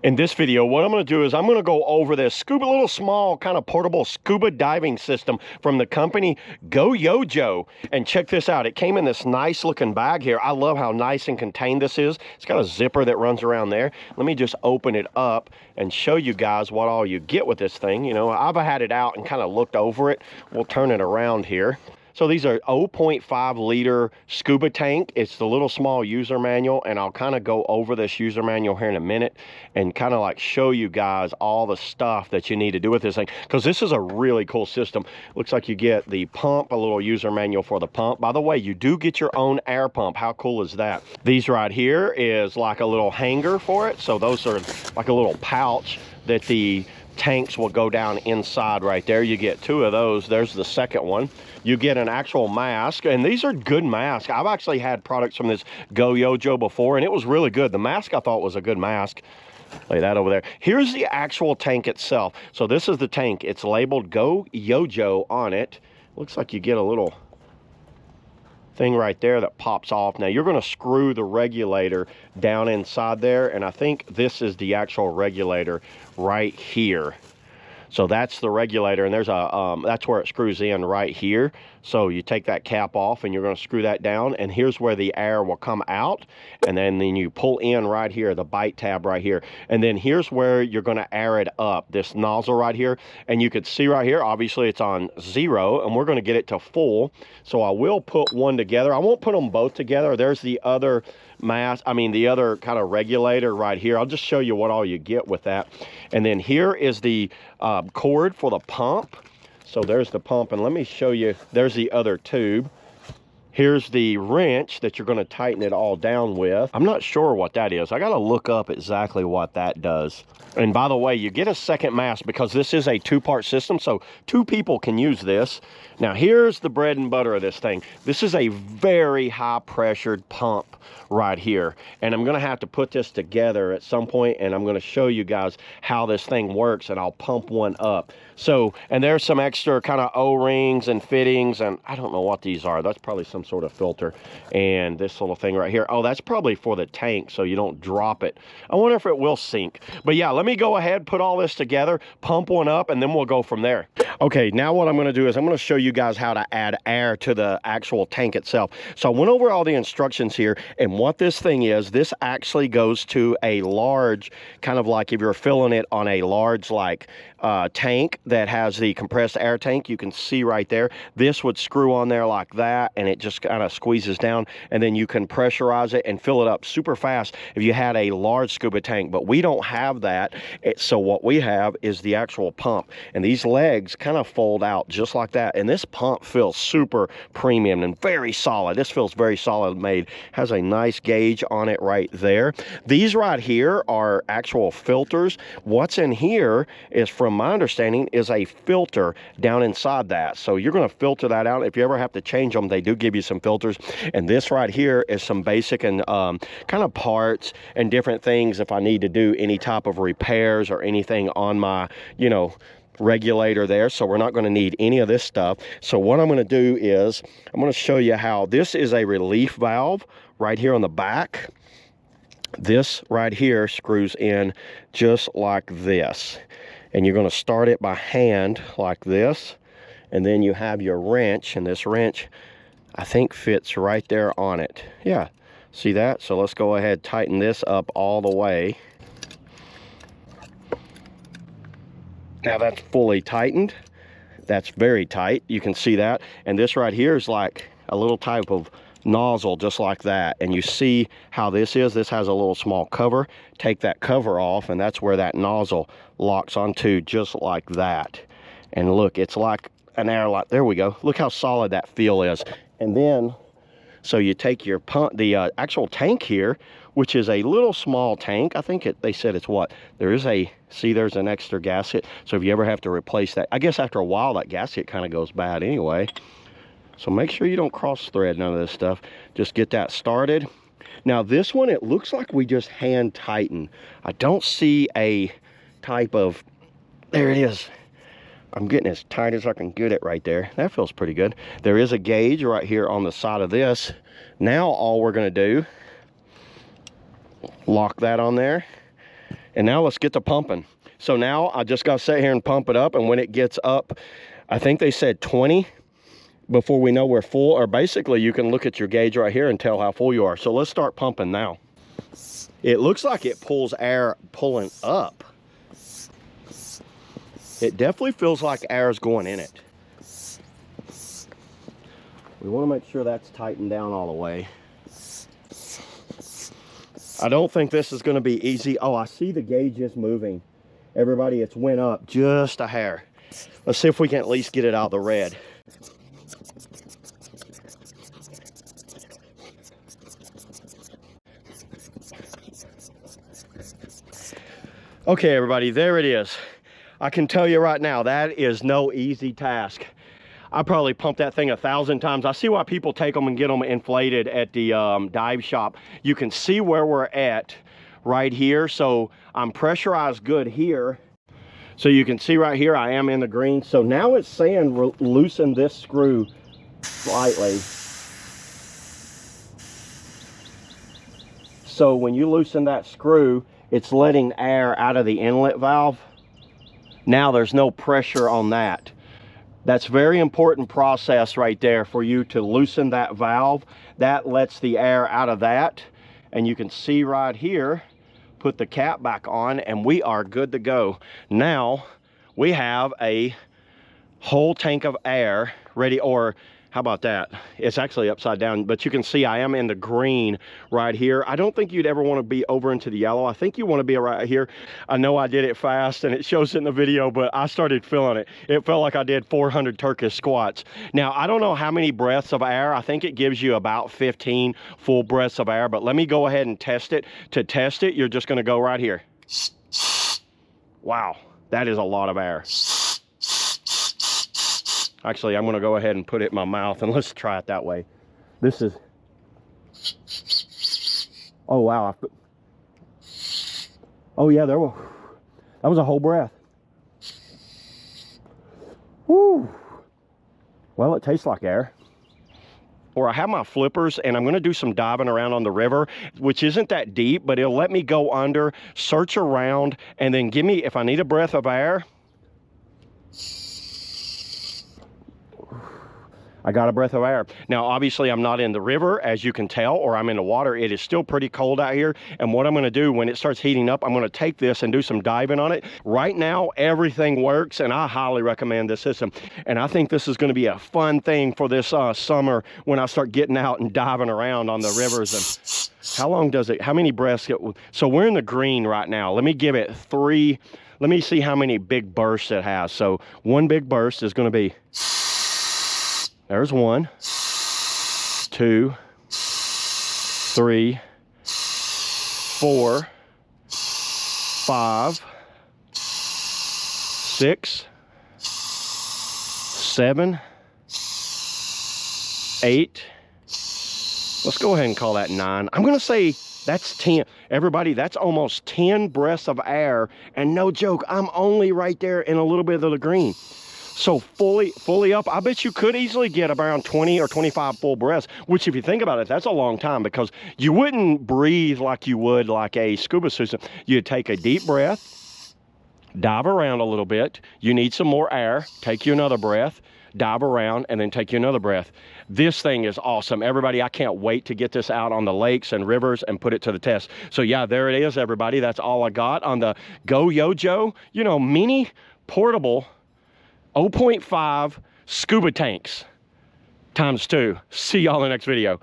In this video, what I'm going to do is I'm going to go over this little small kind of portable scuba diving system from the company GOYOJO. And check this out. It came in this nice looking bag here. I love how nice and contained this is. It's got a zipper that runs around there. Let me just open it up and show you guys what all you get with this thing. You know, I've had it out and kind of looked over it. We'll turn it around here. So these are 0.5 liter Scuba Tank. It's the little small user manual, and I'll kind of go over this user manual here in a minute and kind of like show you guys all the stuff that you need to do with this thing, because this is a really cool system. Looks like you get the pump, a little user manual for the pump. By the way, you do get your own air pump. How cool is that? These right here is like a little hanger for it. So those are like a little pouch that the tanks will go down inside right there. You get 2 of those. There's the second one. You get an actual mask, and these are good masks. I've actually had products from this GOYOJO before, and it was really good. The mask I thought was a good mask. Lay that over there. Here's the actual tank itself. So this is the tank. It's labeled GOYOJO on it. Looks like you get a little thing right there that pops off. Now you're going to screw the regulator down inside there, and I think this is the actual regulator right here. So that's the regulator, and there's a that's where it screws in right here. So you take that cap off and you're going to screw that down, and here's where the air will come out, and then you pull in right here, the bite tab right here, and then here's where you're going to air it up, this nozzle right here. And you could see right here, obviously it's on 0, and we're going to get it to full. So I will put one together. I won't put them both together. There's the other the other kind of regulator right here. I'll just show you what all you get with that. And then here is the cord for the pump. So there's the pump, and let me show you, there's the other tube. Here's the wrench that you're going to tighten it all down with. I'm not sure what that is. I got to look up exactly what that does. And by the way, you get a second mask because this is a 2-part system, so 2 people can use this. Now here's the bread and butter of this thing. This is a very high pressured pump right here, and I'm going to have to put this together at some point, and I'm going to show you guys how this thing works, and I'll pump one up. So, and there's some extra kind of O-rings and fittings, and I don't know what these are. That's probably some sort of filter. And this little thing right here, oh, that's probably for the tank so you don't drop it. I wonder if it will sink. But yeah, let me go ahead, put all this together, pump one up, and then we'll go from there. Okay, now what I'm going to do is I'm going to show you guys how to add air to the actual tank itself. So I went over all the instructions here, and what this thing is, this actually goes to a large, kind of like if you're filling it on a large like tank that has the compressed air tank. You can see right there, this would screw on there like that, and it just kind of squeezes down, and then you can pressurize it and fill it up super fast if you had a large scuba tank. But we don't have that. So what we have is the actual pump, and these legs kind of fold out just like that, and this pump feels super premium and very solid. This feels very solid made. Has a nice gauge on it right there. These right here are actual filters. What's in here is, from my understanding, is a filter down inside that. So you're going to filter that out. If you ever have to change them, they do give you some filters. And this right here is some basic and kind of parts and different things if I need to do any type of repairs or anything on my, you know, regulator there. So we're not going to need any of this stuff. So what I'm going to do is I'm going to show you how this is a relief valve right here on the back. This right here screws in just like this, and you're going to start it by hand like this, and then you have your wrench, and this wrench I think fits right there on it. Yeah, see that? So let's go ahead, tighten this up all the way. Now that's fully tightened. That's very tight. You can see that. And this right here is like a little type of nozzle just like that. And you see how this is. This has a little small cover. Take that cover off, and that's where that nozzle locks onto, just like that. And look, it's like an airlock. There we go. Look how solid that feel is. And then, so you take your pump, the actual tank here, which is a little small tank. I think they said it's what? There is a, see, there's an extra gasket. So if you ever have to replace that, I guess after a while that gasket kind of goes bad anyway. So make sure you don't cross thread none of this stuff. Just get that started. Now this one, it looks like we just hand tighten. I don't see a type of, there it is. I'm getting as tight as I can get it right there. That feels pretty good. There is a gauge right here on the side of this. Now all we're gonna do, lock that on there, And now let's get to pumping. So now I just got to sit here and pump it up. And when it gets up, I think they said 20 before we know we're full. Or basically you can look at your gauge right here and tell how full you are. So let's start pumping now. It looks like it pulls air pulling up. It definitely feels like air is going in it. We want to make sure that's tightened down all the way. I don't think this is going to be easy. Oh, I see the gauge is moving. Everybody, it's went up just a hair. Let's see if we can at least get it out of the red. Okay, everybody, there it is. I can tell you right now, that is no easy task. I probably pumped that thing 1,000 times. I see why people take them and get them inflated at the dive shop. You can see where we're at right here. So I'm pressurized good here. So you can see right here, I am in the green. So now it's saying loosen this screw slightly. So when you loosen that screw, it's letting air out of the inlet valve. Now there's no pressure on that. That's very important process right there for you to loosen that valve. That lets the air out of that. And you can see right here, put the cap back on and we are good to go. Now we have a whole tank of air ready, or how about that? It's actually upside down, but you can see I am in the green right here. I don't think you'd ever want to be over into the yellow. I think you want to be right here. I know I did it fast and it shows it in the video, but I started feeling it. It felt like I did 400 Turkish squats. Now, I don't know how many breaths of air. I think it gives you about 15 full breaths of air, but let me go ahead and test it. To test it, you're just going to go right here. Wow, that is a lot of air. Actually, I'm going to go ahead and put it in my mouth and let's try it that way. This is... Oh, wow. Oh, yeah, that was a whole breath. Woo. Well, it tastes like air. Or I have my flippers and I'm going to do some diving around on the river, which isn't that deep, but it'll let me go under, search around, and then give me, if I need a breath of air, I got a breath of air. Now, obviously, I'm not in the river, as you can tell, or I'm in the water. It is still pretty cold out here. And what I'm going to do when it starts heating up, I'm going to take this and do some diving on it. Right now, everything works, and I highly recommend this system. And I think this is going to be a fun thing for this summer when I start getting out and diving around on the rivers. And how long does it, how many breaths? So we're in the green right now. Let me give it 3. Let me see how many big bursts it has. So one big burst is going to be... There's 1, 2, 3, 4, 5, 6, 7, 8. Let's go ahead and call that 9. I'm going to say that's 10. Everybody, that's almost 10 breaths of air. And no joke, I'm only right there in a little bit of the green. So fully up, I bet you could easily get around 20 or 25 full breaths, which if you think about it, that's a long time because you wouldn't breathe like you would like a scuba system. You'd take a deep breath, dive around a little bit. You need some more air, take you another breath, dive around, and then take you another breath. This thing is awesome. Everybody, I can't wait to get this out on the lakes and rivers and put it to the test. So yeah, there it is, everybody. That's all I got on the GOYOJO, you know, mini portable 0.5 scuba tanks ×2. See y'all in the next video.